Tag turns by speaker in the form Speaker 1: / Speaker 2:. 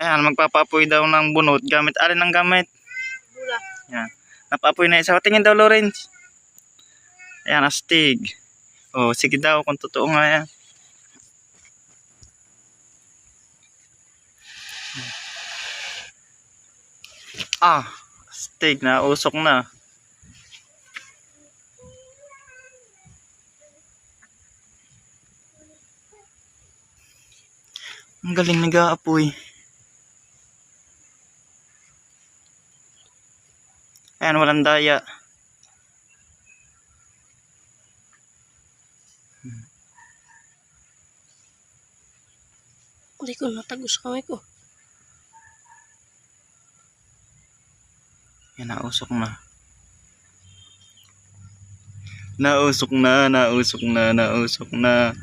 Speaker 1: Ayan, magpapapoy daw ng bunot. Gamit, alin ang gamit?
Speaker 2: Bula.
Speaker 1: Ayan. Napapoy na isa. Tingin daw, Lawrence. Ayan, astig. Oh, sige daw kung totoo nga yan. Ah, astig na. Usok na. Ang galing nag-aapoy. Ayan, walang daya.
Speaker 2: Hindi ko natagos kamay ko.
Speaker 1: Yan, nausok na. Nausok na, nausok na, nausok na.